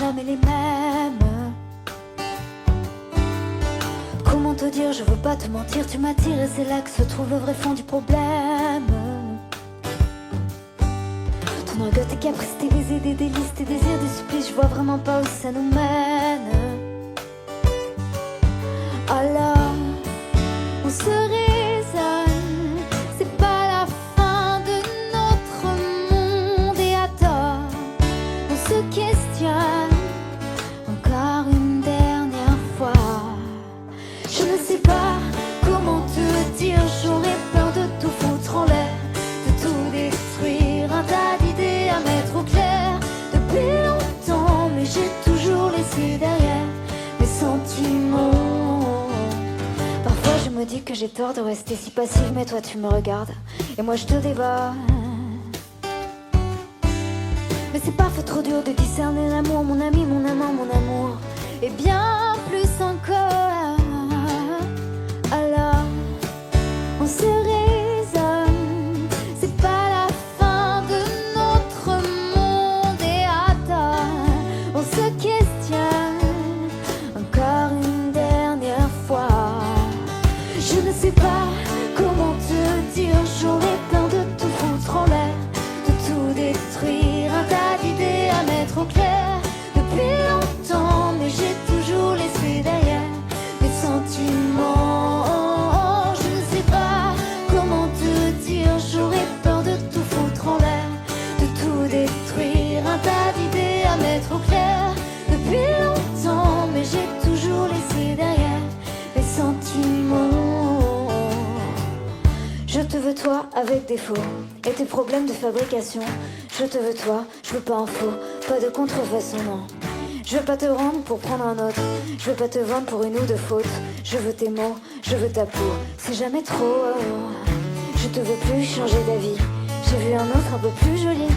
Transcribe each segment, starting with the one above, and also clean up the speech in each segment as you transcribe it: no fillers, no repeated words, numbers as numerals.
jamais les mêmes. Comment te dire, je veux pas te mentir, tu m'attires et c'est là que se trouve le vrai fond du problème. Ton orgueil, tes caprices, tes baisers, des délices, tes désirs, des supplices, je vois vraiment pas où ça nous mène. Alors, on se raisonne, c'est pas la fin de notre monde. Et à tort, on se questionne encore une dernière fois. Je ne sais pas comment te dire, j'aurais peur de tout foutre en l'air, de tout détruire, un tas d'idées à mettre au clair. Depuis longtemps, mais j'ai toujours laissé derrière mes sentiments. Parfois je me dis que j'ai tort de rester si passive, mais toi tu me regardes et moi je te dévore. Mais c'est parfois trop dur de discerner l'amour, mon ami, mon amant, mon amour, et bien plus encore. Alors, on se raisonne, c'est pas la fin de notre monde. Et attends, on se questionne encore une dernière fois. Je ne sais pas comment te dire, j'aurais peur de tout foutre en l'air, de tout détruire, un tas d'idées à mettre au clair. Depuis longtemps, mais j'ai toujours laissé derrière mes sentiments. Je ne sais pas comment te dire, j'aurais peur de tout foutre en l'air, de tout détruire, un tas d'idées à mettre au clair. Depuis longtemps, mais j'ai toujours laissé derrière mes sentiments. Je te veux toi avec défaut et tes problèmes de fabrication. Je te veux toi, je veux pas en faux, pas de contrefaçon, non. Je veux pas te rendre pour prendre un autre, je veux pas te vendre pour une ou deux fautes. Je veux tes mots, je veux ta peau, c'est jamais trop. Je te veux plus changer d'avis, j'ai vu un autre un peu plus joli.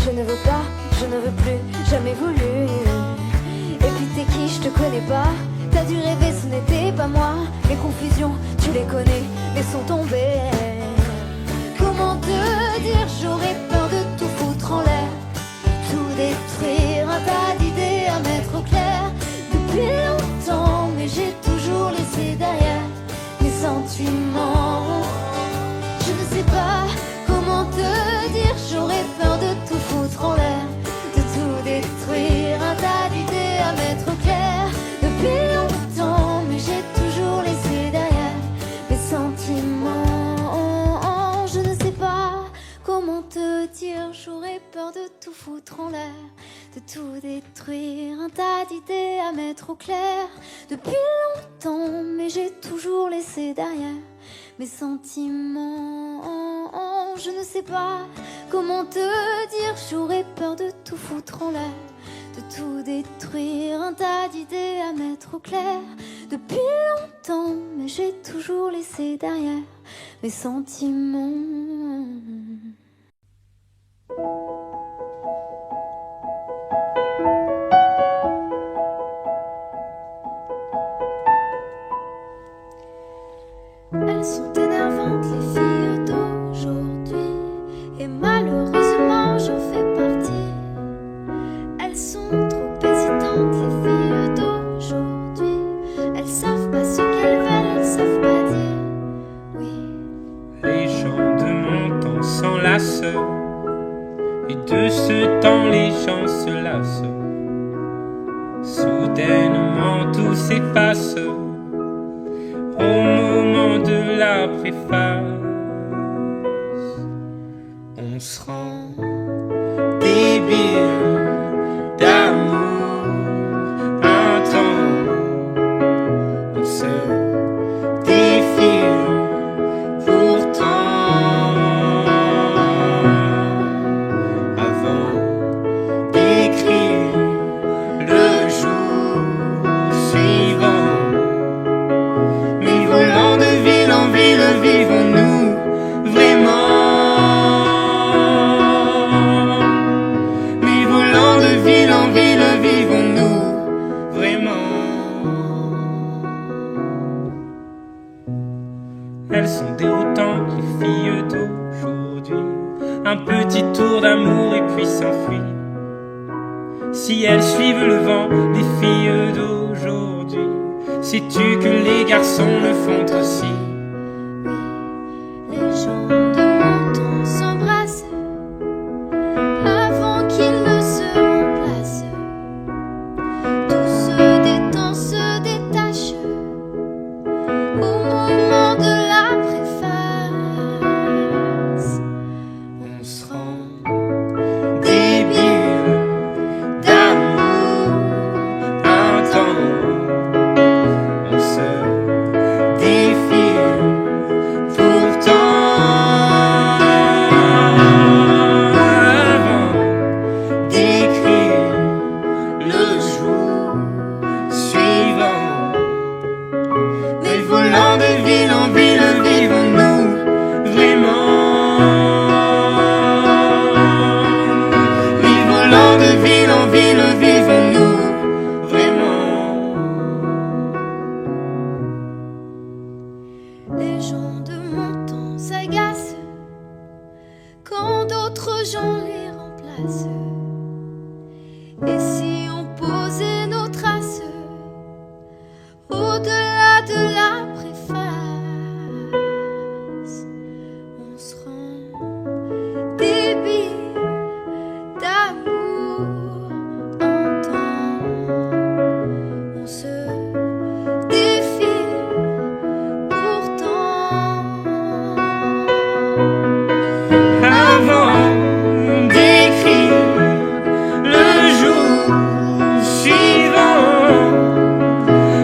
Je ne veux pas, je ne veux plus, jamais voulu. Et puis t'es qui, je te connais pas. T'as dû rêver, ce n'était pas moi. Les confusions, tu les connais, laissons tomber. Comment te dire, j'aurais peur de tout foutre en l'air, tout détruire, un tas d'idées à mettre au clair. Depuis longtemps, mais j'ai toujours laissé derrière mes sentiments. Je ne sais pas comment te dire, j'aurais peur de tout foutre en l'air, de tout détruire, un tas d'idées à mettre au clair. Depuis longtemps, mais j'ai toujours laissé derrière mes sentiments. Je ne sais pas comment te dire, j'aurais peur de tout foutre en l'air, de tout détruire, un tas d'idées à mettre au clair. Depuis longtemps, mais j'ai toujours laissé derrière mes sentiments. Je ne sais pas comment te dire, j'aurais peur de tout foutre en l'air, de tout détruire, un tas d'idées à mettre au clair. Depuis longtemps, mais j'ai toujours laissé derrière mes sentiments. Elles sont énervantes, les filles d'aujourd'hui, et malheureusement j'en fais partie. Elles sont trop hésitantes, les filles d'aujourd'hui. Elles savent pas ce qu'elles veulent, elles savent pas dire oui. Les gens de mon temps s'enlacent, et de ce temps les gens se lassent. Soudainement tout s'efface au moment de la préface. On se rend débile d'amour un temps. On se défile pourtant avant d'écrire le jour suivant. Mais volant de ville en ville, vivons-nous vraiment? Mais volant si elles suivent le vent, les filles d'aujourd'hui. Sais-tu que les garçons le font aussi? Les gens de mon temps s'embrassent avant qu'ils ne se remplacent. Tout se détend, se détache au moment de la préface. On se rend Débile d'amour intense, on se défile pourtant avant d'écrire le jour suivant. Mais volant de ville en ville, vivons-nous vraiment? Oui, volant de ville en ville, vivons-nous vraiment? Les gens de mon temps s'agacent quand d'autres gens les remplacent. Et si on posait nos traces au-delà de la préface, on se rend débile d'amour intense. On se défile pourtant Avant d'écrire le jour suivant.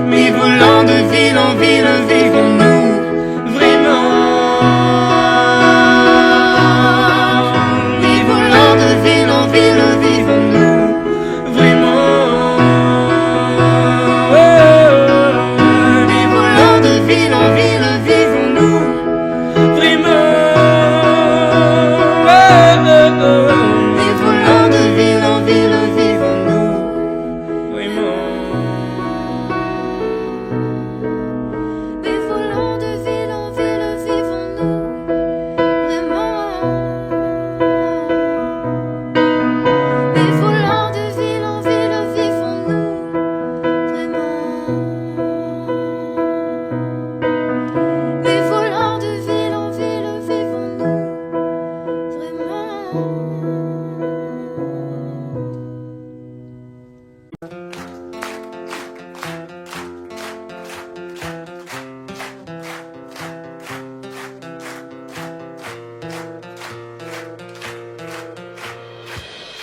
Mais volant de ville en ville, vivons-nous vraiment? Mais volant de ville en ville, vivons-nous vraiment? Mais volant de ville en ville, vivons-nous vraiment? Mais volant de ville en ville, vivons-nous vraiment? Mais volant de ville en ville, vivons-nous vraiment? Mais volant de ville en ville, vivons-nous vraiment? Mais volant de ville en ville, vivons-nous vraiment?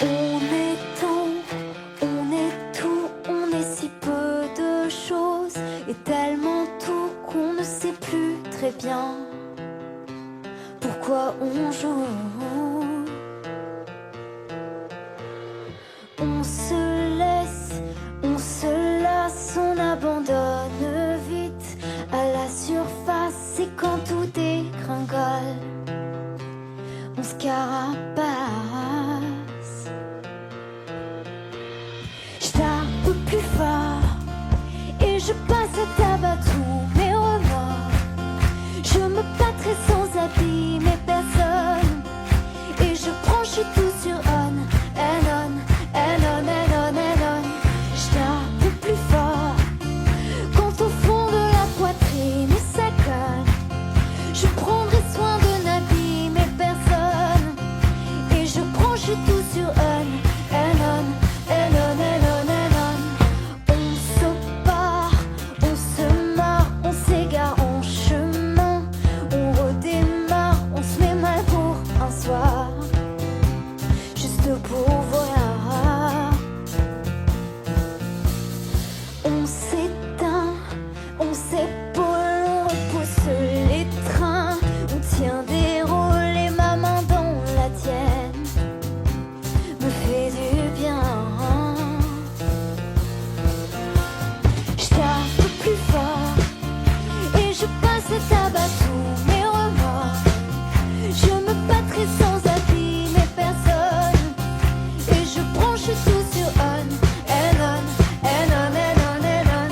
On est tant, on est tout, on est si peu de choses et tellement tout qu'on ne sait plus très bien pourquoi on joue. On se laisse, on se lasse, on abandonne vite à la surface et quand tout dégringole, on se carapace. Je tape plus fort et je passe à tabac tous mes remords. Je me battrai sans abîmer personne et je branche tout sur on and on and on and on and on. Je tape plus fort quand au fond de la poitrine ça colle. Je prendrai soin de n'abîmer personne et je branche tout sur on and on and on and on and on. On se part, on se marre, on s'égare en chemin, on redémarre, on se met mal pour un soir, juste pour voir. On s'éteint, on s'épaule, on repousse les trains, on tient des rôles et ma main dans la tienne me fait du bien. Je tape plus fort et je passe à tabac tous mes remords. Je me battrai sans abîmer personne et je branche tout sur on and on and on and on and on.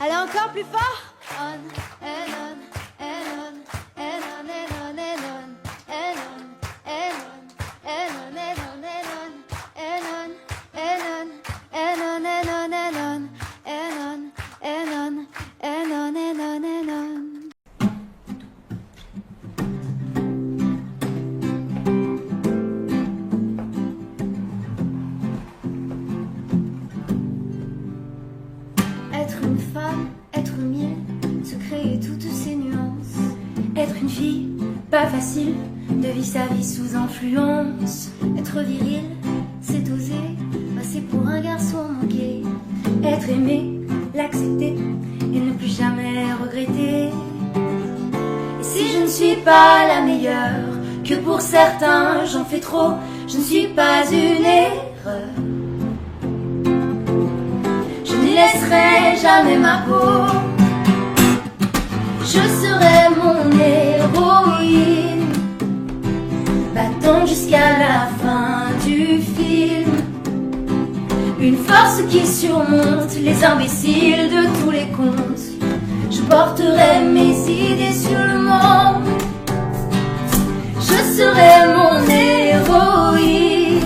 Allez, encore plus fort. Être une femme, être mille, se créer toutes ces nuances. Être une fille, pas facile, de vivre sa vie sous influence. Être viril, c'est oser passer pour un garçon manqué. Être aimé, l'accepter et ne plus jamais regretter. Et si je ne suis pas la meilleure, que pour certains j'en fais trop, je ne suis pas une erreur. Je ne laisserai jamais ma peau. Je serai mon héroïne, battant jusqu'à la fin du film. Une force qui surmonte les imbéciles de tous les contes. Je porterai mes idées sur le monde. Je serai mon héroïne,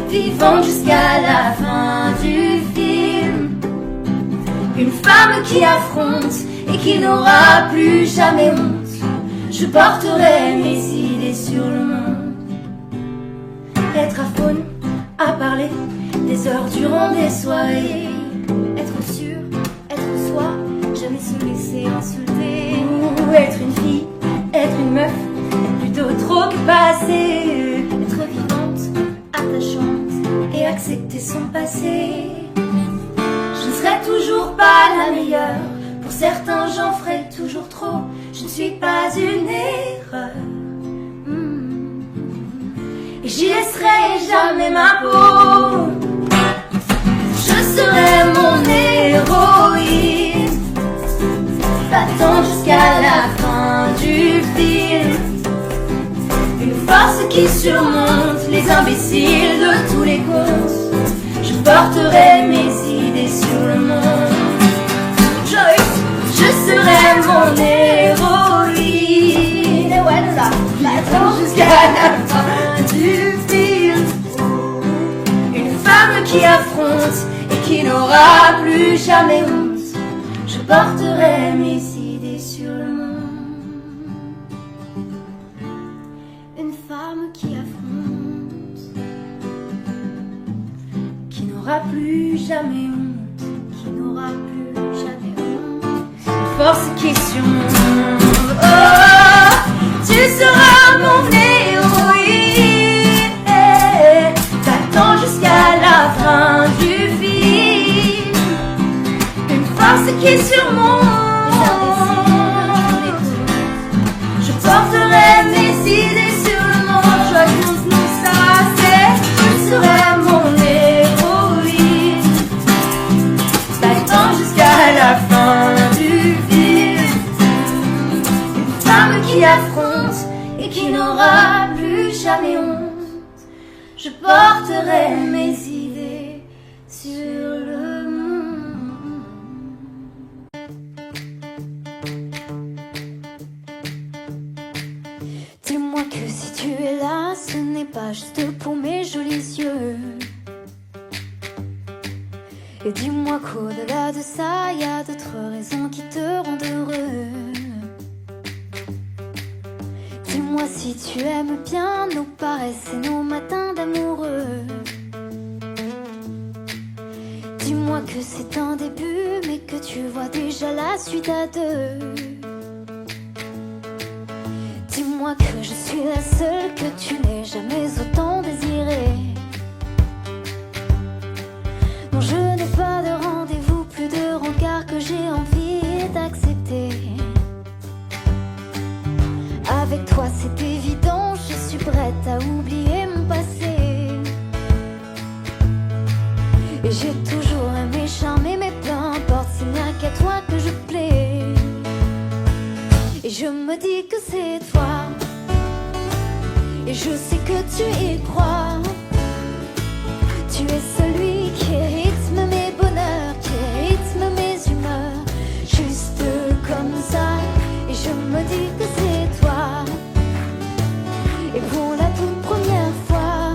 vivant jusqu'à la fin du film. Une femme qui affronte et qui n'aura plus jamais honte. Je porterai mes idées sur le monde. Être à faune, à parler des heures durant des soirées. Être sûr, être soi, jamais se laisser insulter. Ou être une fille, être une meuf, plutôt trop que passer. Être vivante, attachante Et accepter son passé. Je ne serai toujours pas la meilleure, pour certains j'en ferai toujours trop. Je ne suis pas une erreur. Et j'y laisserai jamais ma peau. Je serai mon héroïne, battant jusqu'à la fin du film. Une force qui surmonte les imbéciles de tous les contes. Je porterai mes idées sur le monde. Je serai mon héroïne, battant jusqu'à la fin du film. Une femme qui affronte et qui n'aura plus jamais honte. Je porterai mes idées sur le monde. une femme qui affronte, Qui n'aura plus jamais honte. qui n'aura plus jamais honte. Une force qui surmonte. Oh, tu seras mon héroïne, battant jusqu'à la fin du film. Une force qui surmonte. Je porterai mes idées sur le monde. Je raconte nous ça, c'est je serai mon héroïne, battant jusqu'à la fin du film. Une femme qui affronte et qui n'aura plus jamais honte. Je porterai mes idées sur le monde. Et dis-moi qu'au-delà de ça, y a d'autres raisons qui te rendent heureux. Dis-moi si tu aimes bien nos paresses et nos matins d'amoureux. Dis-moi que c'est un début, mais que tu vois déjà la suite à deux. Dis-moi que je suis la seule que tu n'aies jamais autant désirée. Non, je n'ai pas de rendez-vous, plus de rencard que j'ai envie d'accepter. Avec toi c'est évident, je suis prête à oublier mon passé. Et j'ai toujours aimé charmer, mais peu importe, s'il n'y a qu'à toi que je plais. Et je me dis que c'est toi, et je sais que tu y crois. Tu es celui qui rythme mes bonheurs, qui rythme mes humeurs, juste comme ça. Et je me dis que c'est toi. Et pour la toute première fois,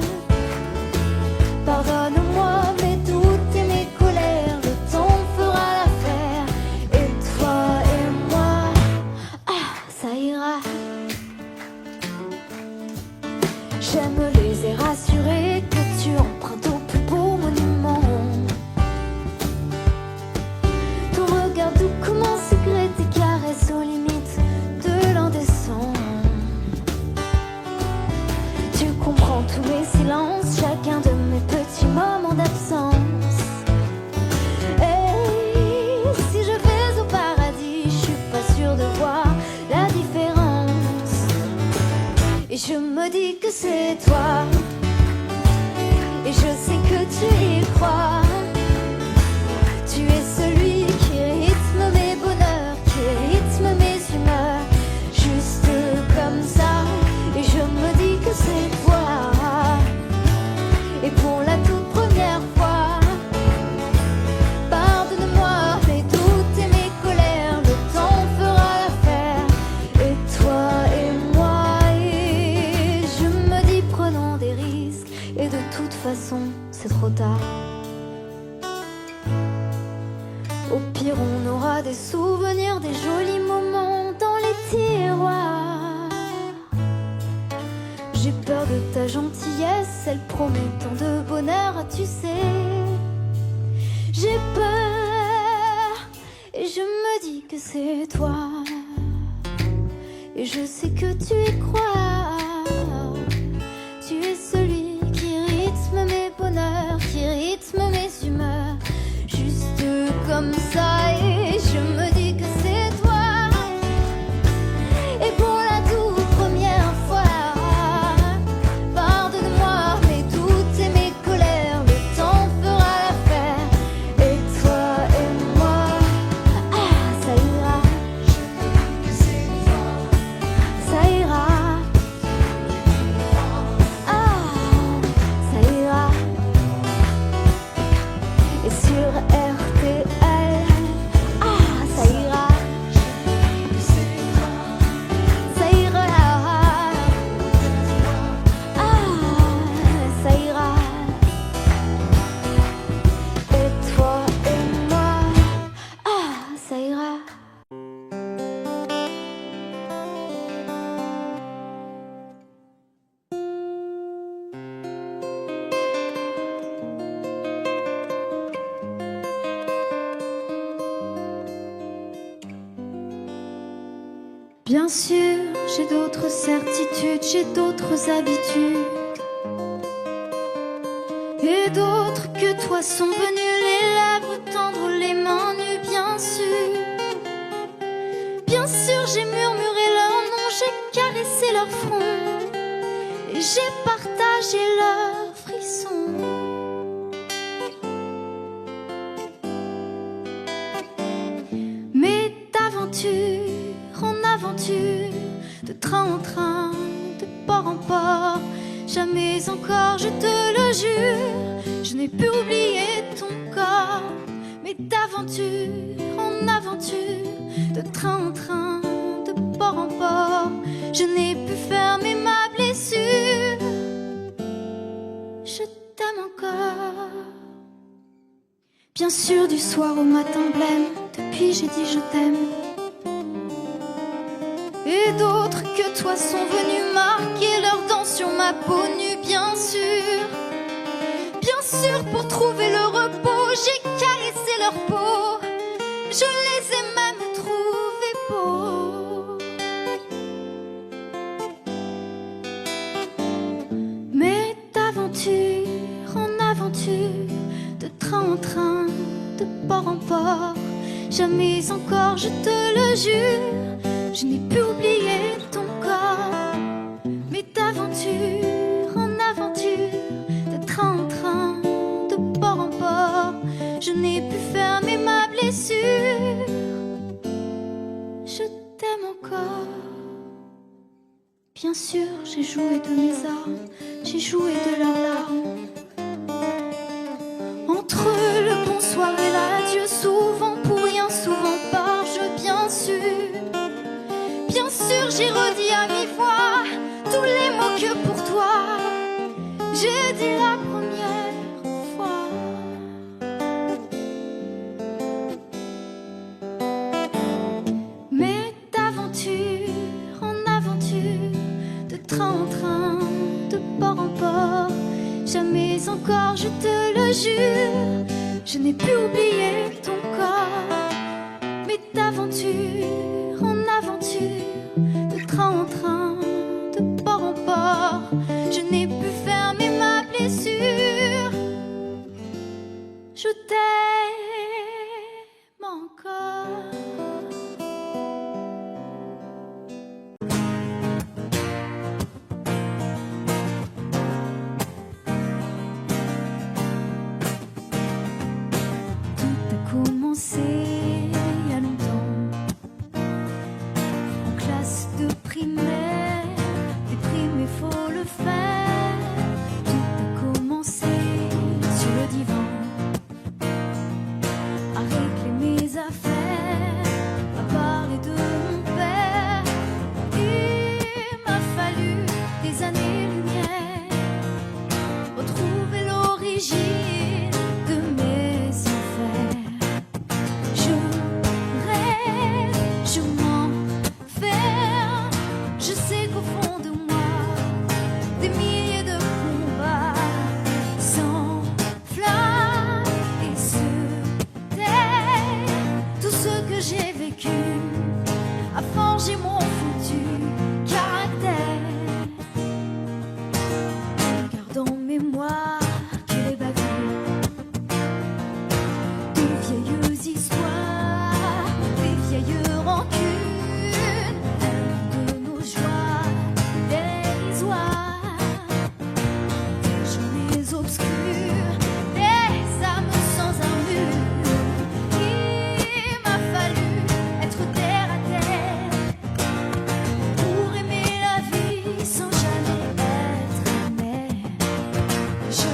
pardonne-moi mes doutes et mes colères, le temps fera l'affaire. Et toi et moi, ah, ça ira. J'aime les airs rassurés que tu empruntes au plus beau monument. Ton regard doux comme un secret, tes caresses aux limites de l'indécent. Tu comprends tous mes silences, chacun de mes petits moments d'absence. Et si je vais au paradis, je suis pas sûre de voir la différence. Et je me dis que c'est toi, et je sais que tu y crois. Tu es celui qui rythme mes bonheurs, qui rythme mes humeurs, juste comme ça. Et je me dis que c'est toi. Et pour la toute première fois, pardonne-moi mes doutes et mes colères, le temps fera l'affaire. Et toi et moi, et je me dis prenons des risques. Et de toute façon, c'est trop tard. Au pire, on aura des souvenirs, des jolis moments dans les tiroirs. J'ai peur de ta gentillesse, elle promet tant de bonheur, tu sais. J'ai peur, et je me dis que c'est toi. Et je sais que tu y crois. Tu es celui qui rythme mes bonheurs, qui rythme mes humeurs, juste comme ça. Et je me dis que c'est toi. Et pour la toute première fois, pardonne-moi mes doutes et mes colères, le temps fera l'affaire. Et toi et moi, ah, ça ira. Ça ira. Ah, ça ira. Et sur RTL, ah, ça ira. Ça ira. Ah, ça ira. Et toi et moi, ah, ça ira. Bien sûr, j'ai d'autres certitudes, j'ai d'autres habitudes. Et d'autres que toi sont venues, les lèvres tendres, les mains nues, bien sûr. Bien sûr, j'ai murmuré leur nom, j'ai caressé leur front, et j'ai partagé leurs frissons. Mais d'aventure en aventure, de train en train, de port en port, jamais encore, je te le jure, je n'ai pu oublier ton corps. Mais d'aventure en aventure, de train en train, de port en port, je n'ai pu fermer ma blessure. Je t'aime encore. Bien sûr, du soir au matin blême, depuis j'ai dit je t'aime. Et d'autres que toi sont venus marquer leurs dents sur ma peau nue, bien sûr. Bien sûr, pour trouver le repos, j'ai caressé leur peau. Je les ai même trouvés beaux. Mais d'aventure en aventure, de train en train, de port en port, jamais encore, je te le jure, je n'ai pu oublier ton corps. Mais d'aventure en aventure, de train en train, de port en port, je n'ai pu fermer ma blessure. Je t'aime encore. Bien sûr, j'ai joué de mes armes, j'ai joué de leurs larmes. Entre le bonsoir et l'adieu, souvent pour rien, souvent par jeu, bien sûr. Bien sûr, j'ai redit à mi-voix tous les mots que pour toi j'ai dit la première fois. Mais d'aventure en aventure, de train en train, de port en port, jamais encore, je te le jure, je n'ai pu oublier ton corps. Mais d'aventure en aventure, de train en train, de port en port, je n'ai pu fermer ma blessure. Je t'aime encore. Commencé il y a longtemps, en classe de primaire, déprimé, faut le faire. Tout a commencé sur le divan, à régler mes affaires, à parler de mon père. Il m'a fallu des années-lumière, retrouver l'origine de mes affaires. Je rêve, je m'enferme, je sais qu'au fond de moi, des milliers de combats s'enflamment et se taisent. Tout ce que j'ai vécu a forgé mon futur caractère. Garde en mémoire que les bavures, de vieilles histoires, des vieilles rancunes, de nos joies dérisoires, des journées obscures, des âmes sans armure. Il m'a fallu être terre à terre pour aimer la vie sans jamais être amère. Je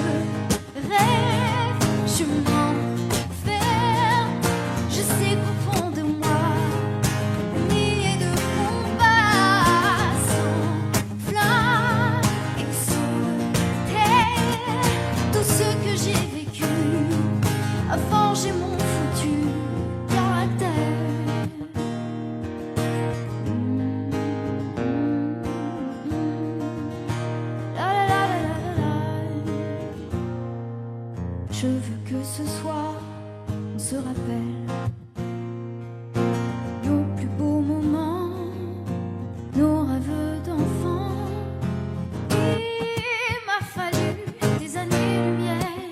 rêve, je m'enferme, je sais qu'au fond de moi, des milliers de combats s'enflamment et se taisent. Tout ce que j'ai vécu a forgé mon futur caractère. La la la la la la. Je veux que ce soir on se rappelle nos plus beaux moments, nos rêves d'enfants. Il m'a fallu des années-lumière,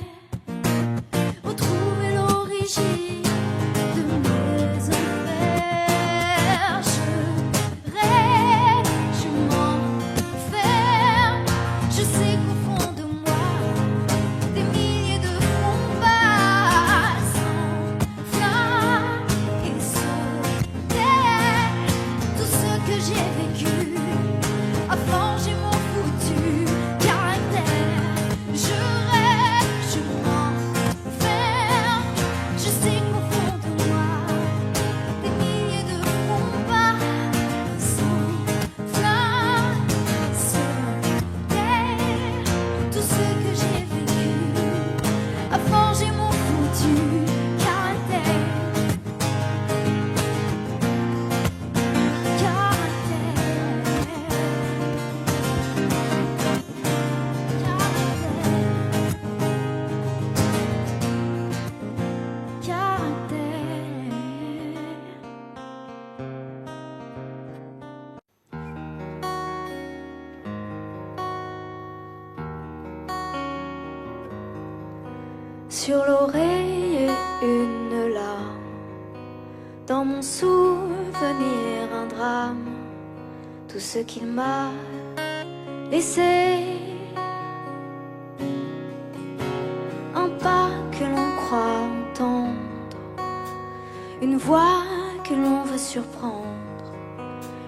retrouver l'origine de mes affaires. Je rêve, je m'enferme, je sais qu'au fond de moi, des milliers de combats s'enflamment Sur l'oreille une larme, dans mon souvenir un drame, tout ce qu'il m'a laissé. Un pas que l'on croit entendre, une voix que l'on veut surprendre.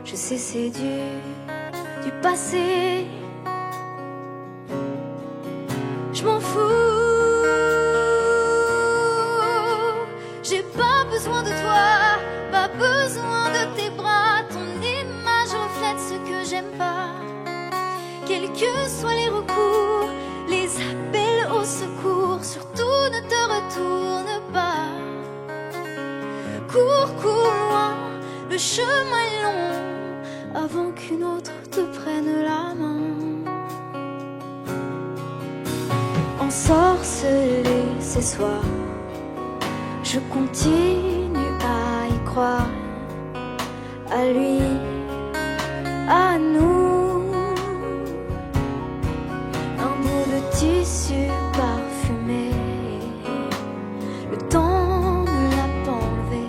Je sais c'est du passé. Je m'en fous, j'ai pas besoin de toi, pas besoin de tes bras. Ton image reflète ce que j'aime pas. Quels que soient les recours, les appels au secours, surtout ne te retourne pas. Cours, cours loin, le chemin est long, avant qu'une autre te prenne la main. Ensorcelé ces soirs, je continue à y croire, à lui, à nous. Un bout de tissu parfumé, le temps ne l'a pas enlevé,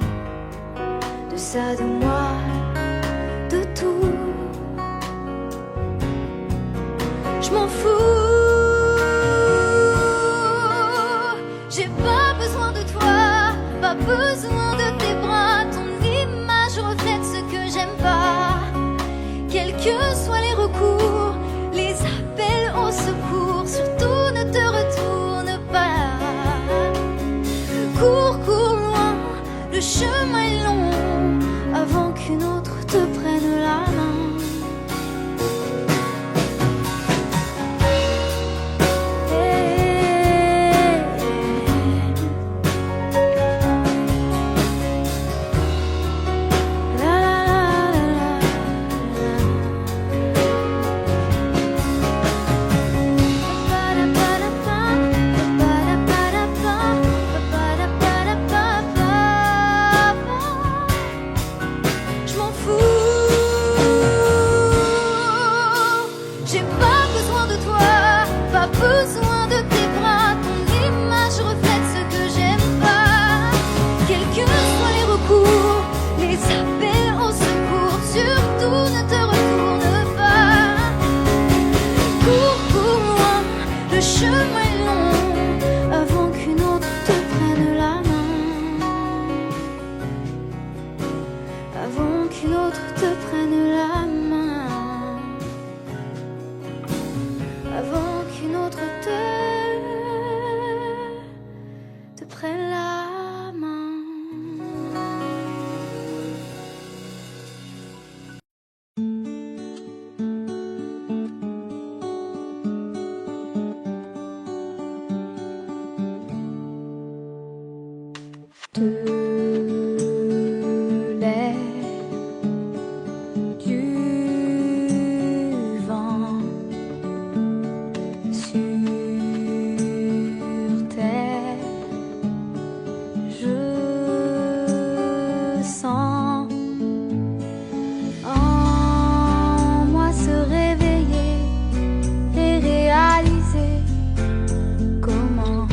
de ça, de moi, de tout. Je m'en fous, j'ai pas besoin de toi, pas besoin de tes bras. Ton image reflète ce que j'aime pas. Quels que soient les recours, les appels au secours, surtout ne te retourne pas. Cours, cours loin, le chemin est long, avant qu'une autre te prenne la main. Je m'en fous, j'ai pas besoin de toi, pas besoin de tes bras. Ton image reflète ce que j'aime pas. Quels que soient les recours, les appels au secours, surtout ne te retourne pas. Cours, cours loin, le chemin est long, avant qu'une autre te prenne la main. Avant qu'une autre te prenne la main. Avant qu'une autre te prenne la main. De l'air, du vent sur terre, je sens en moi se réveiller et réaliser comment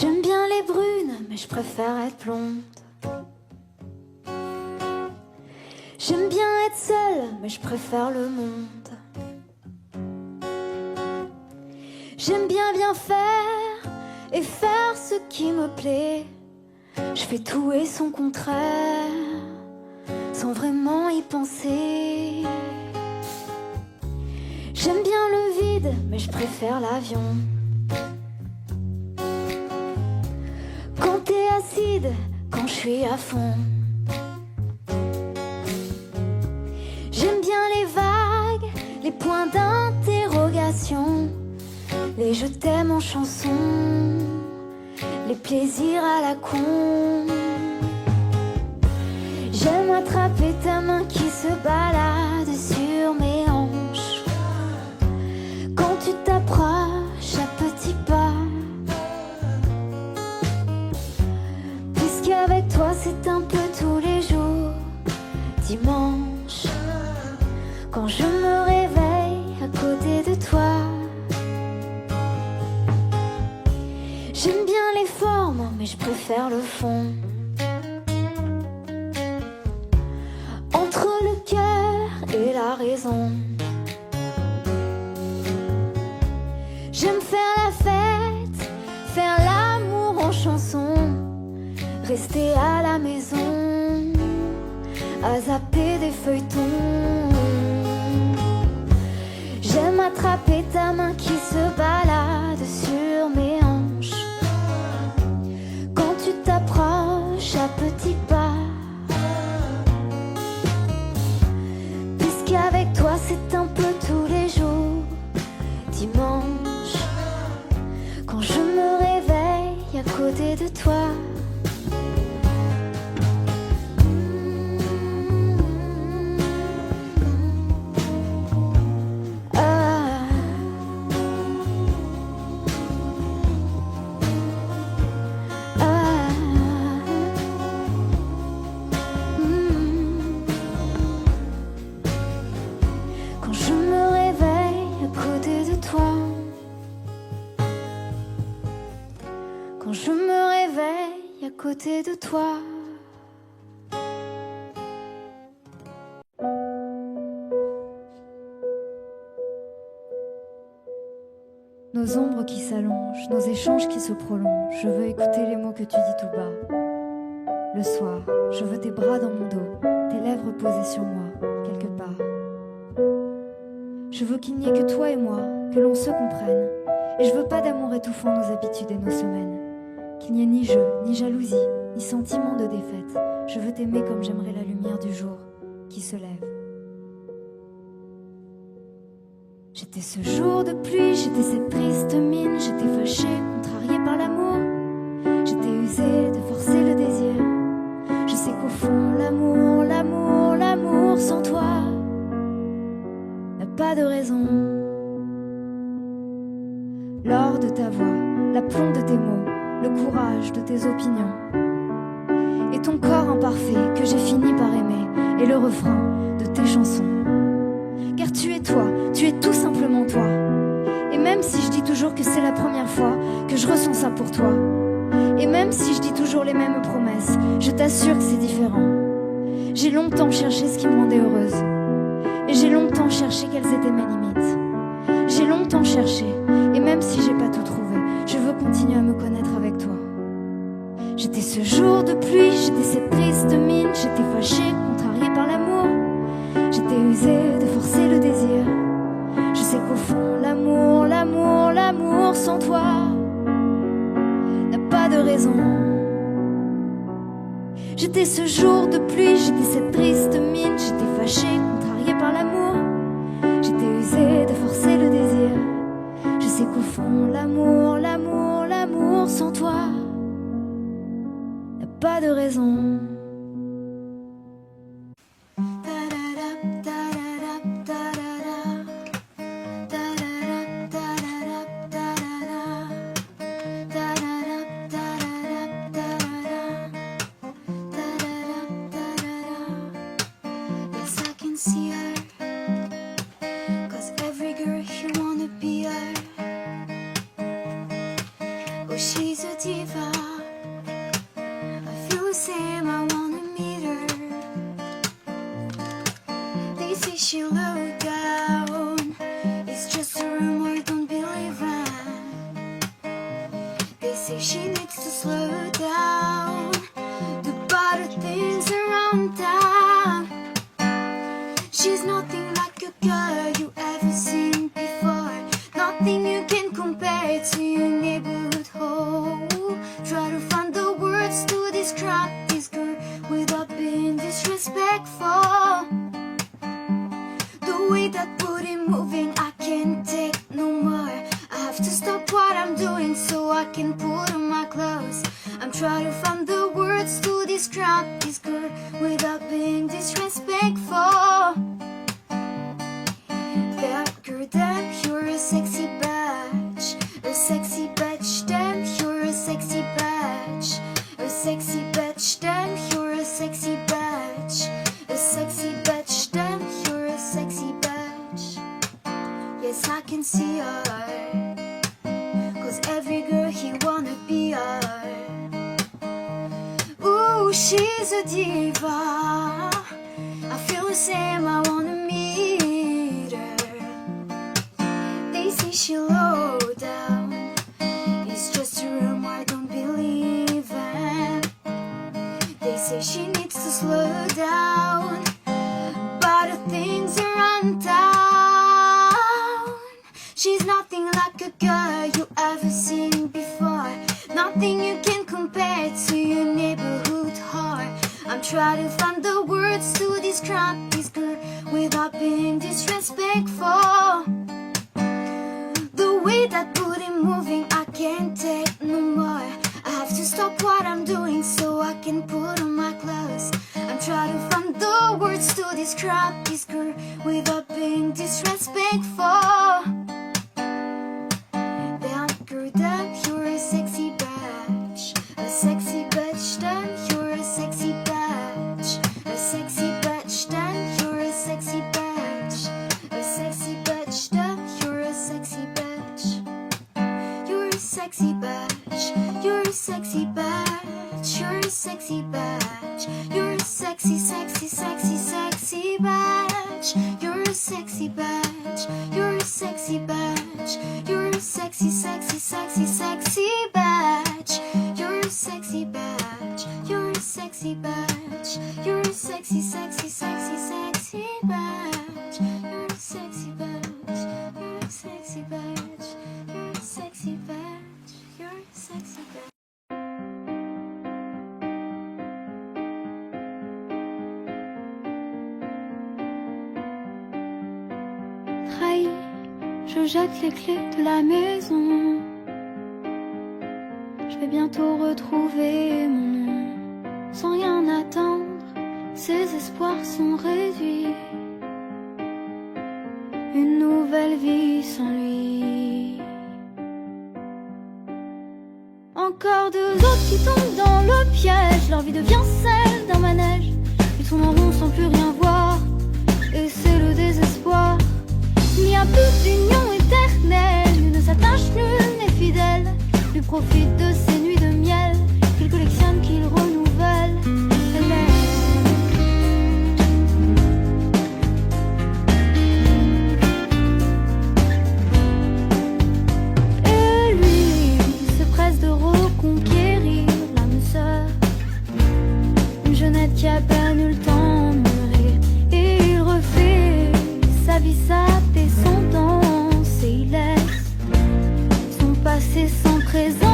J'aime bien les brunes, mais je préfère être blonde. J'aime bien être seule, mais je préfère le monde. J'aime bien faire et faire ce qui me plaît. Je fais tout et son contraire, sans vraiment y penser. J'aime bien le vide, mais je préfère l'avion. Quand t'es acide, quand je suis à fond. J'aime bien les vagues, les points d'interrogation, les je t'aime en chanson, les plaisirs à la con. J'aime attraper ta main qui se balade sur mes hanches. Quand tu t'approches à petits pas, puisqu'avec toi c'est un peu tous les jours. Dimanche, quand je me réveille à côté de toi. J'aime bien les formes, mais je préfère le fond. Entre le cœur et la raison. J'aime faire la fête, faire l'amour en chanson, rester à la maison, à zapper des feuilletons. J'aime attraper ta main qui se balade sur mes hanches. Quand tu t'approches à petits pas, puisqu'avec toi c'est un peu tous les jours. Dimanche, quand je me réveille à côté de toi. Quand je me réveille à côté de toi. Nos ombres qui s'allongent, nos échanges qui se prolongent. Je veux écouter les mots que tu dis tout bas. Le soir, je veux tes bras dans mon dos, tes lèvres posées sur moi, quelque part. Je veux qu'il n'y ait que toi et moi, que l'on se comprenne. Et je veux pas d'amour étouffant nos habitudes et nos semaines. Qu'il n'y ait ni jeu, ni jalousie, ni sentiment de défaite. Je veux t'aimer comme j'aimerais la lumière du jour qui se lève. J'étais ce jour de pluie, j'étais cette triste mine. J'étais fâchée, contrariée par l'amour. J'étais usée de forcer le désir. Je sais qu'au fond, l'amour, l'amour, l'amour sans toi n'a pas de raison. L'or de ta voix, l'aplomb de tes mots, le courage de tes opinions et ton corps imparfait que j'ai fini par aimer, et le refrain de tes chansons. Car tu es toi, tu es tout simplement toi. Et même si je dis toujours que c'est la première fois que je ressens ça pour toi, et même si je dis toujours les mêmes promesses, je t'assure que c'est différent. J'ai longtemps cherché ce qui me rendait heureuse, et j'ai longtemps cherché quelles étaient mes limites. J'ai longtemps cherché, et même si j'ai pas tout trouvé, je veux continuer à me connaître avec toi. J'étais ce jour de pluie, j'étais cette triste mine. J'étais fâchée, contrariée par l'amour. J'étais usée de forcer le désir. Je sais qu'au fond, l'amour, l'amour, l'amour sans toi n'a pas de raison. J'étais ce jour de pluie, j'étais cette triste mine. J'étais fâchée, contrariée par l'amour. J'étais usée de forcer le désir. Je sais qu'au fond, l'amour, l'amour, l'amour sans toi n'a pas de raison. She's a diva. say she low down. It's just a rumor, don't believe it. They say she needs to slow down, do better things around town. She's nothing like a girl you ever seen before, nothing you can compare to your neighborhood hoe. Try to find the words to describe this girl without being disrespectful. The way that booty moving, I can't take no more. I have to stop what I'm doing so I can put on my clothes. I'm trying to find the words to describe this girl without being disrespectful. That girl, damn, you're a sexy bitch. A sexy bitch, damn, you're a sexy bitch. A sexy bitch, damn, you're a sexy bitch. A sexy bitch, damn, you're a sexy bitch. Yes, I can see her, 'cause every girl he wanna be her. Ooh, she's a diva. I feel the same, I wanna meet her. They say she low down, it's just a rumor, I don't believe it. They say she needs to slow down, but the things around town. She's nothing like a girl you ever seen before, nothing you can compare to your neighborhood whore. I'm trying to find the words to describe this girl without being disrespectful. The way that booty moving, I can't take no more. I have to stop what I'm doing so I can put on my clothes. I'm trying to find the words to describe this girl without being disrespectful. Damn girl, damn, you're a sexy bitch. A sexy bitch, damn, you're a sexy bitch. A sexy bitch, damn, you're a sexy bitch. A sexy bitch, damn, you're a sexy bitch. You're a sexy bitch. You're a sexy bitch. You're a sexy bitch. You're a sexy, sexy, sexy, sexy bitch. You're a sexy bitch. You're a sexy bitch. You're a sexy, sexy, sexy, sexy bitch. You're a sexy bitch. You're a sexy bitch. You're a sexy, sexy, sexy, sexy bitch. You're a sexy bitch. You're a sexy bitch. You're a sexy bitch. You're a sexy bitch. Trahi, je jette les clés de la maison. Je vais bientôt retrouver mon nom. Sans rien attendre, ses espoirs sont réduits. Une nouvelle vie sans lui. Encore deux autres qui tombent dans le piège. Leur vie devient celle d'un manège. Ils tournent en rond sans plus rien voir. Et c'est le désespoir. Il n'y a plus d'union éternelle. Nul ne s'attache, nul n'est fidèle. Lui profite de ses nuits de miel qu'il collectionne, qu'il renouvelle. Et lui se presse de reconquérir l'âme sœur, une jeunette qui a à peine eu le temps de mûrir. Et il refait sa vie, sa descendance, et il laisse son passé sans présent.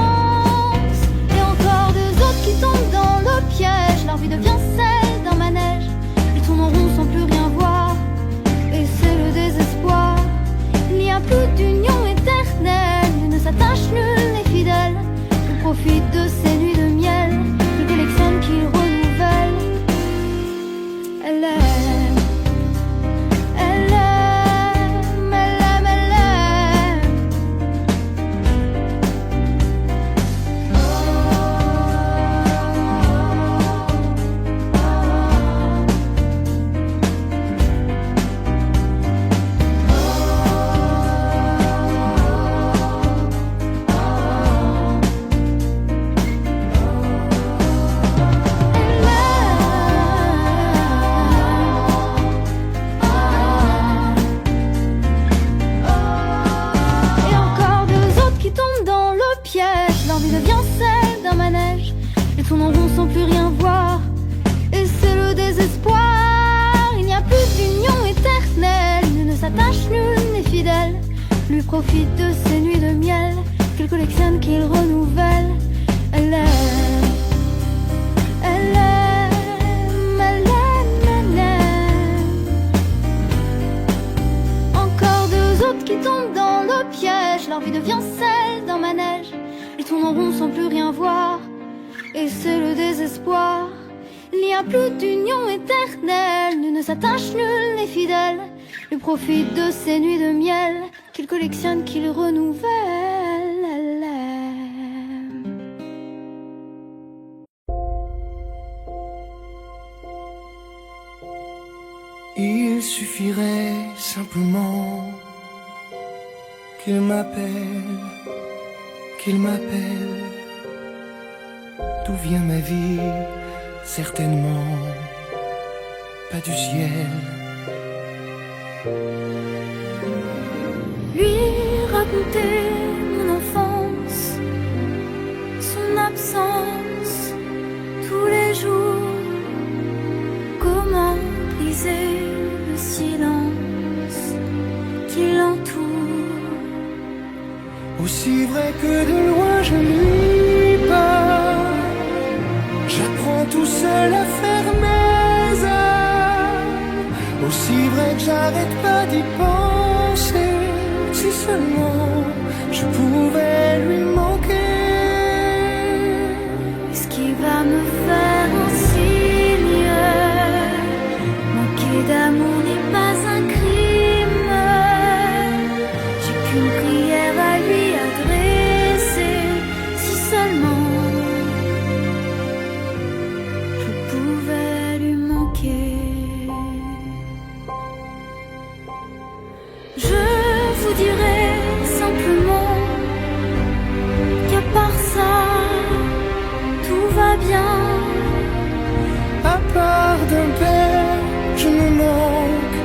lui profite de ses nuits de miel qu'il collectionne, qu'il renouvelle. Elle aime, elle aime, elle aime, elle aime. Encore deux autres qui tombent dans le piège. Leur vie devient celle d'un manège. Ils tournent en rond sans plus rien voir, et c'est le désespoir. Il n'y a plus d'union éternelle, nul ne s'attache, nul n'est fidèle. Il profite de ses nuits de miel qu'il collectionne, qu'il renouvelle. Elle aime. Il suffirait simplement qu'il m'appelle, qu'il m'appelle. D'où vient ma vie? Certainement pas du ciel. Lui raconter mon enfance, son absence tous les jours. Comment briser le silence qui l'entoure. Aussi vrai que de loin je lui parle, j'apprends tout seul à faire mes armes. Aussi vrai que j'arrête pas d'y penser. Si seulement je pouvais lui manquer. Ce qui va me faire un signe. Manquer d'amour n'est pas un crime. J'ai qu'une prière à lui adresser. Si seulement je pouvais lui manquer. Je vous dirai simplement qu'à part ça, tout va bien. À part d'un père, je ne manque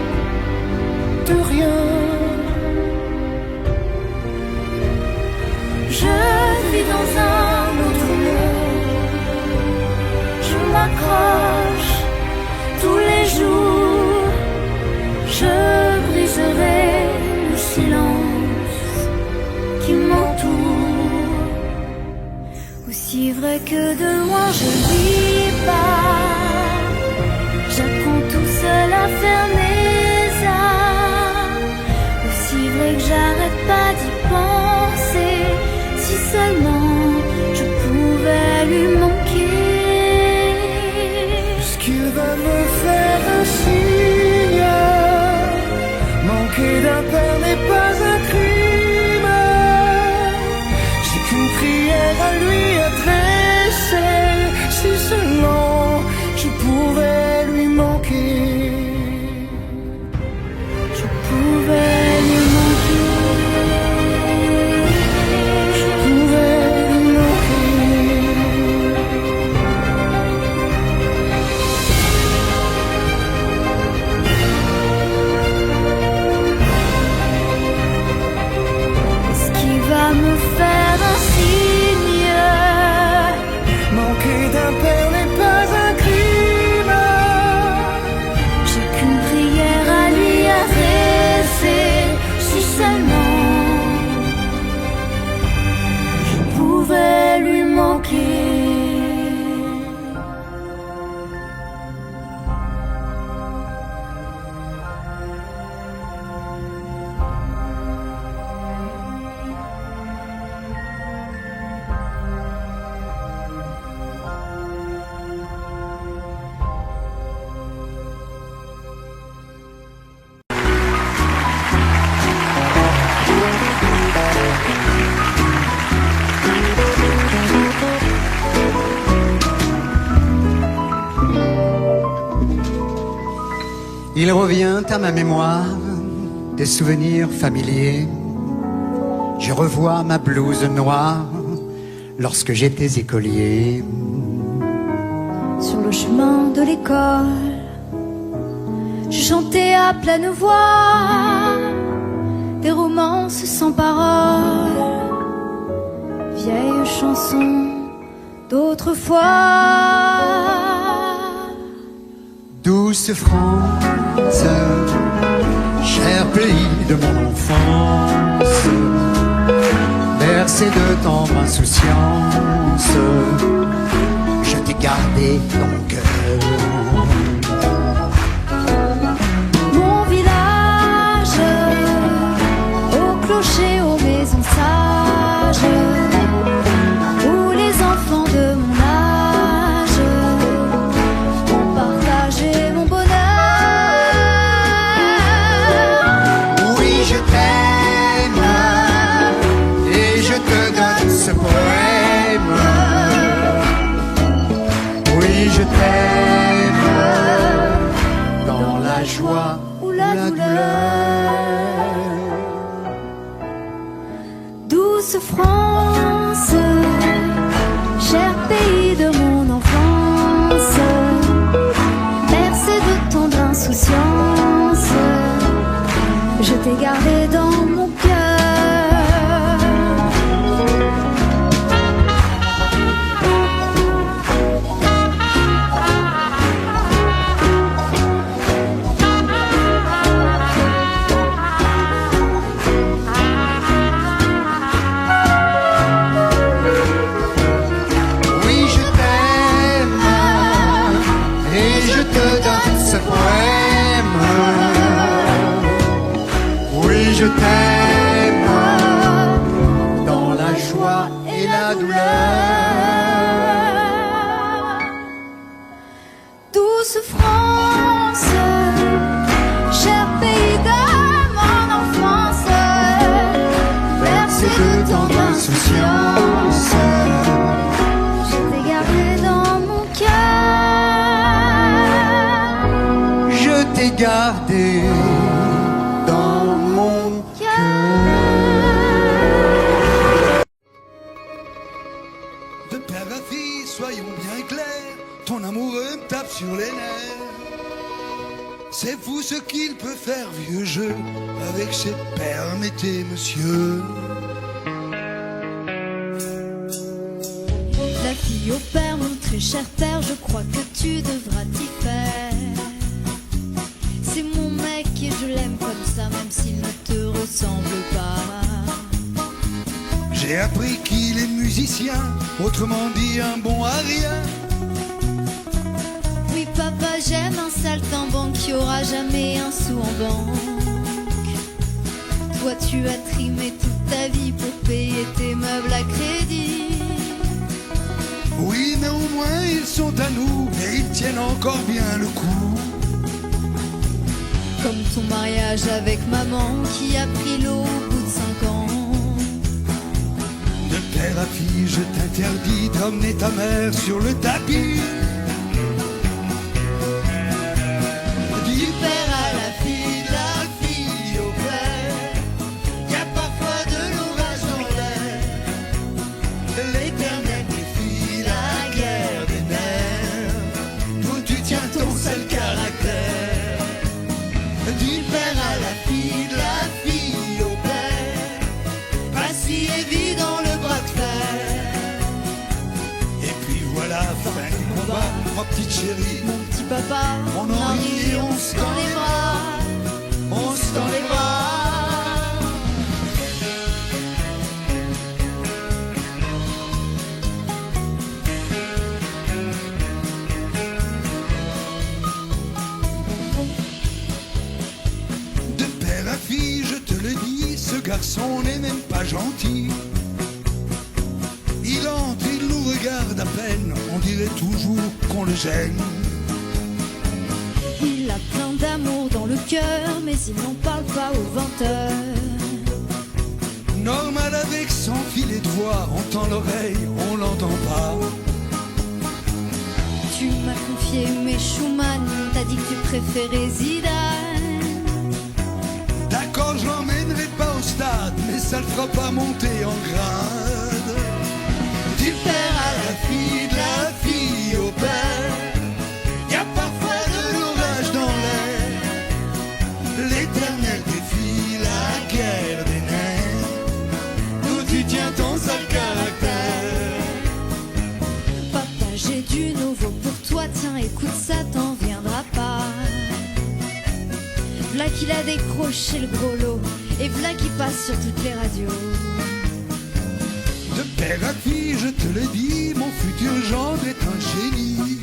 de rien. Je vis dans un autre monde. Je m'accroche tous les jours. Je briserai le silence qui m'entoure. Aussi vrai que de loin je lui parle, j'apprends tout seul à faire mes armes. Aussi vrai que j'arrête pas d'y penser. Si seulement je pouvais lui manquer. Puisqu'il va me faire un signe. Manquer d'un père n'est pas un crime. J'ai qu'une prière à lui adresser. Si seulement je pouvais lui manquer. Je pouvais lui manquer. Je pouvais lui manquer. Ce qui va me faire un signe. Manquer d'un père n'est pas un crime. J'ai qu'une prière à lui adresser. Si seulement je pouvais lui manquer. Il revient à ma mémoire des souvenirs familiers. Je revois ma blouse noire lorsque j'étais écolier. Sur le chemin de l'école, je chantais à pleine voix des romances sans paroles, vieilles chansons d'autrefois. Douce France, cher pays de mon enfance, tant d'insouciance, je t'ai gardé dans mon cœur. Mon village, au clocher, aux maisons sages, où les enfants de mon âge ont partagé mon bonheur. Oui, je t'aime et je te donne ce poème. Oui, je t'aime dans la joie Ou la douleur. Douce France, cher pays de mon enfance, bercé de tendre insouciance, je t'ai gardé dans mon cœur. Oui, je t'aime et je te donne ce poème. Oui, je t'aime dans la joie et la douleur. Douce France, cher pays de mon enfance, bercé de tendre insouciance, je t'ai gardé dans mon cœur. Je t'ai gardé dans mon De père à fille, soyons bien clairs, ton amoureux me tape sur les nerfs. C'est fou ce qu'il peut faire, vieux jeu, avec ses permettez, monsieur. La fille au père, mon très cher père, je crois que tu devras t'y faire. C'est mon mec et je l'aime comme ça, même s'il ne te ressemble pas. J'ai appris qu'il est musicien, autrement dit un bon à rien. Oui papa, j'aime un saltimbanque qui aura jamais un sou en banque. Toi tu as trimé toute ta vie pour payer tes meubles à crédit. Oui, mais au moins ils sont à nous et ils tiennent encore bien le coup. Comme ton mariage avec maman qui a pris l'eau au bout de 5 ans. De père à fille, je t'interdis d'emmener ta mère sur le tapis. Du père à la fille au père, Y a parfois de l'orage dans l'air, l'éternel défie la guerre des nerfs, d'où tu tiens ton seul caractère. du père à la fille au père, Pas si évident le bras de fer. Et puis voilà, fin du combat, ma petite chérie. mon petit papa, On on en en rit rit, et on se tend les bras, On se tend les bras. De père à fille, je te le dis, ce garçon n'est même pas gentil. Il entre, il nous regarde à peine, on dirait toujours qu'on le gêne. Il a plein d'amour dans le cœur, mais il n'en parle pas aux 20h. Normal avec son filet de voix, on tend l'oreille, on l'entend pas. Tu m'as confié mes Schumann, t'as dit que tu préférais Zidane. D'accord, je l'emmènerai pas au stade, mais ça le fera pas monter en grade. Du père à la fille, de la fille au père, y a parfois de l'orage dans l'air, l'éternel défie la guerre des nerfs, d'où tu tiens ton sale caractère. Papa, j'ai du nouveau pour toi, tiens, écoute ça, t'en viendras pas. V'là qu'il a décroché le gros lot, et v'là qu'il passe sur toutes les radios. De Père à fille, je te le dis, mon futur gendre est un génie.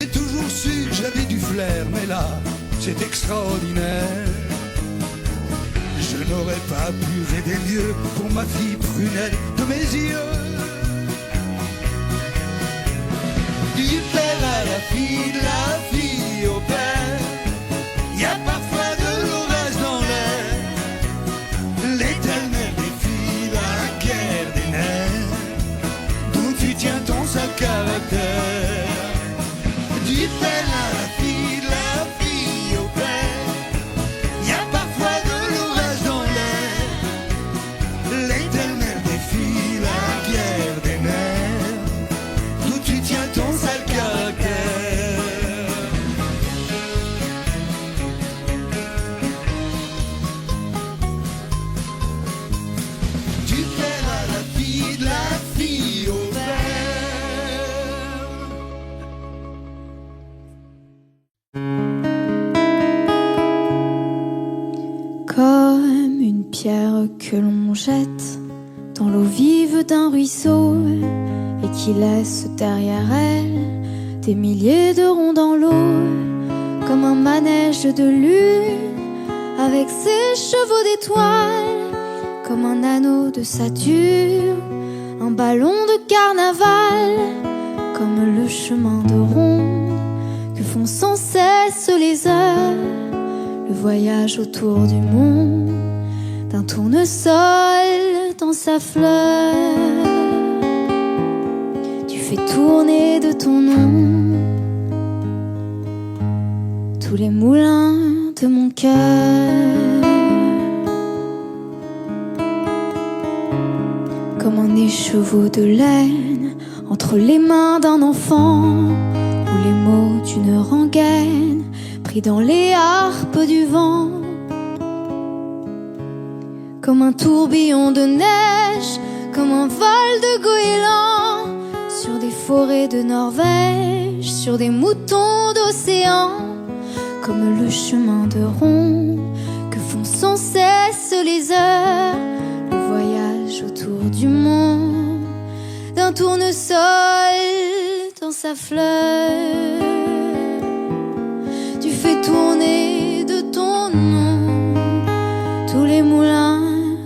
J'ai toujours su que j'avais du flair, mais là, c'est extraordinaire. Je n'aurais pas pu rêver mieux pour ma fille prunelle de mes yeux. Du père à la fille, de la fille au père, y a parfois de l'orage dans l'air. L'éternel défie la guerre des nerfs, d'où tu tiens ton sale caractère. Du père à la fille au père, y a parfois de l'orage dans l'air. L'éternel défie la guerre des nerfs, d'où tu tiens ton sale caractère. Du père à la fille, de la fille au père. Comme une pierre que l'on jette dans l'eau vive d'un ruisseau et qui laisse derrière elle des milliers de ronds dans l'eau. Comme un manège de lune avec ses chevaux d'étoiles, comme un anneau de Saturne, un ballon de carnaval, comme le chemin de ronde que font sans cesse les heures, le voyage autour du monde d'un tournesol dans sa fleur. Tu fais tourner de ton nom tous les moulins de mon cœur. Comme un écheveau de laine entre les mains d'un enfant, ou les mots d'une rengaine pris dans les harpes du vent. Comme un tourbillon de neige, comme un vol de goéland sur des forêts de Norvège, sur des moutons d'océan. Comme le chemin de ronde que font sans cesse les heures, le voyage autour du monde d'un tournesol dans sa fleur. Tu fais tourner de ton nom tous les moulins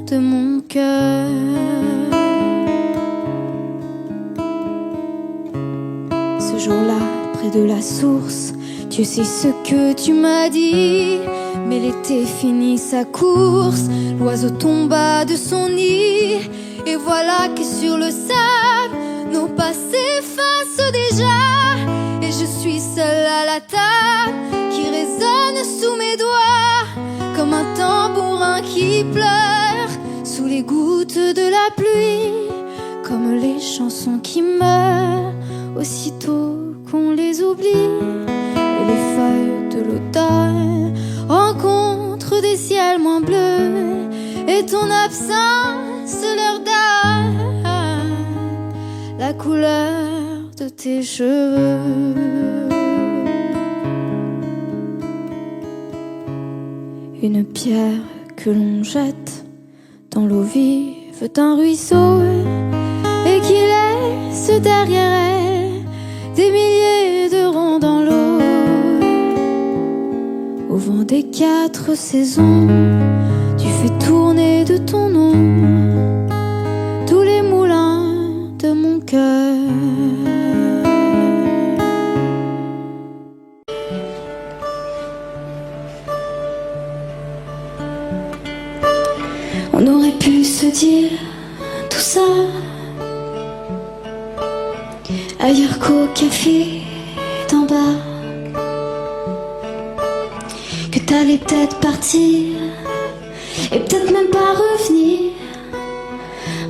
de mon cœur. Ce jour-là, près de la source, Dieu sait ce que tu m'as dit, mais l'été finit sa course, l'oiseau tomba de son nid, et voilà que sur le sable, nos pas s'effacent déjà, et je suis seule à la table, qui résonne sous mes doigts, comme un tambourin qui pleure, sous les gouttes de la pluie, comme les chansons qui meurent, aussitôt qu'on les oublie. Et les feuilles de l'automne rencontrent des ciels moins bleus, et ton absence leur donne la couleur de tes cheveux. Une pierre que l'on jette dans l'eau vive d'un ruisseau et qui laisse derrière elle des milliers de ronds dans l'eau. Au vent des 4 saisons, tu fais tourner de ton nom tous les moulins de mon cœur. On aurait pu se dire tout ça ailleurs qu'au café d'en bas, que t'allais peut-être partir et peut-être même pas revenir.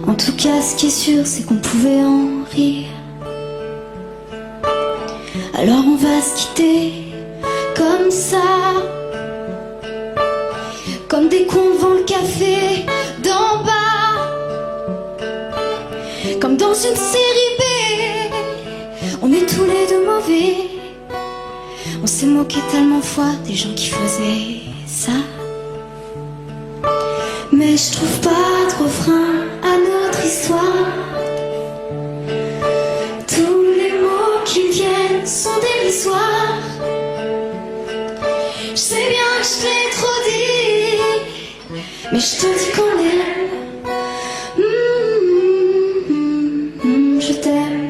En tout cas, ce qui est sûr, c'est qu'on pouvait en rire. Alors on va se quitter comme ça, comme des cons devant le café d'en bas, comme dans une série B. On est tous les deux mauvais. On s'est moqué tellement fois des gens qui faisaient ça. Mais je trouve pas de refrain à notre notre histoire. Tous les mots qui viennent sont dérisoires. Je sais bien que je t'ai trop dit, mais je te dis qu'on est. Je t'aime.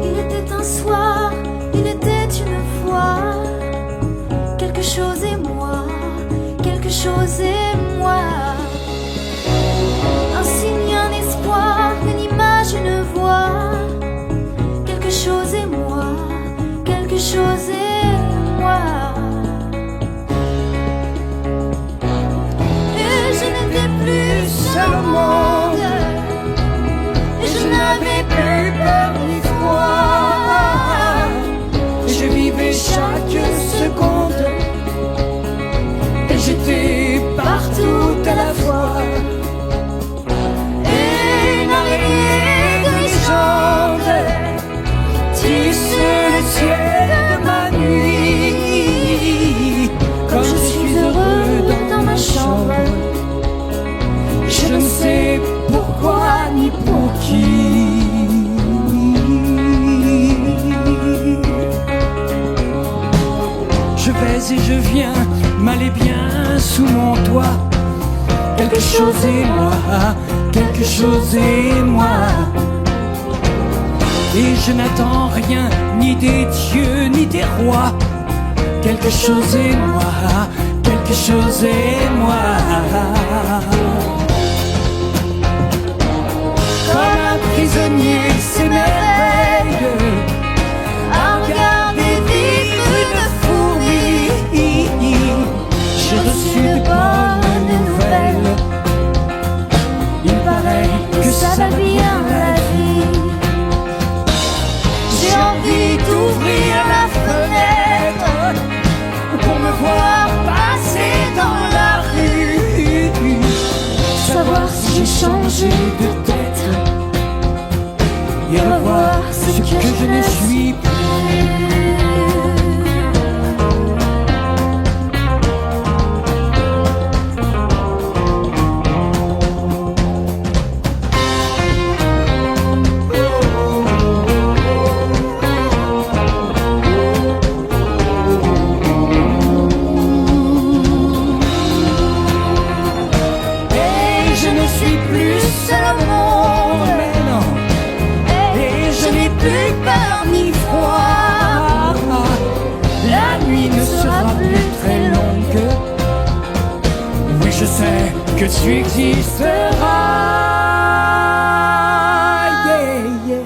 Il était un soir, il était une fois, quelque chose et moi, quelque chose et moi. Un signe, un espoir, une image, une voix, quelque chose et moi, quelque chose et moi. Et je n'étais plus seule au monde, et je n'avais plus peur ni froid. Je vivais chaque seconde et j'étais partout à la fois. Et une araignée de légende tisse le ciel de ma nuit. Comme je suis heureux dans ma chambre, Je ne sais pourquoi ni pour qui. Je vais et je viens, mal et bien sous mon toit. Quelque chose et moi, quelque chose et moi. Et je n'attends rien, ni des dieux, ni des rois. Quelque chose et moi, quelque chose et moi. Comme un prisonnier s'émerveille à regarder vivre une fourmi. J'ai reçu de bonnes nouvelles. Il paraît que ça va bien la vie. J'ai envie d'ouvrir la fenêtre pour me voir passer dans la rue. savoir si j'ai changé de tête Et revoir ce que je ne suis plus. Je sais que tu existeras. Yeah, yeah.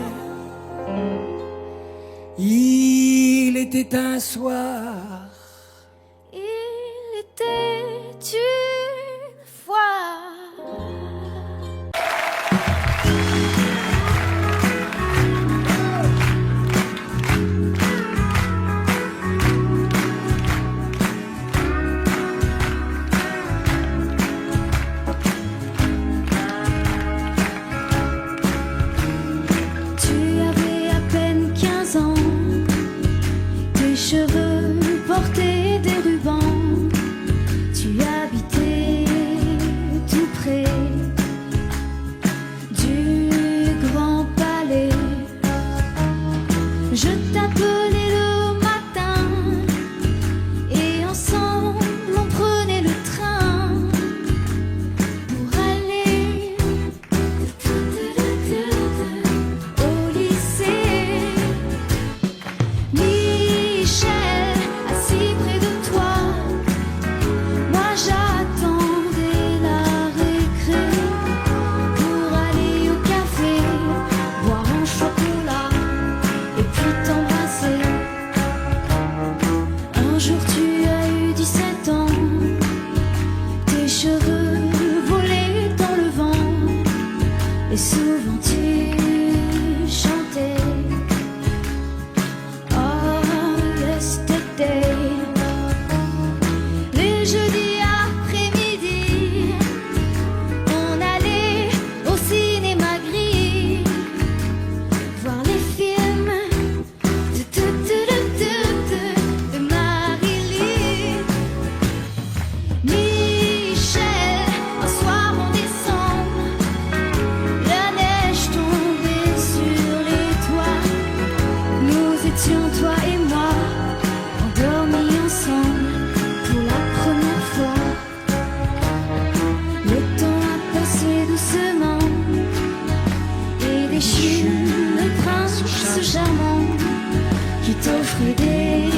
Il était un soir. Il était une fois. Cheveux portaient des rubans, tu habitais tout près du grand palais. Je t'appelais le matin et ensemble on prenait le train pour aller au lycée. Michel, assis près de toi, moi j'attendais la récré pour aller au café, boire un chocolat et puis t'embrasser. Un jour tu as eu 17 ans, tes cheveux volaient dans le vent et souvent tu chantais. Les jeudis après-midi, on allait au cinéma gris voir les films de Marie-Lee. Michel, un soir en décembre, la neige tombait sur les toits. Nous étions toi et moi endormis ensemble pour la première fois. Le temps a passé doucement et déchu le prince prince charmant qui t'offre des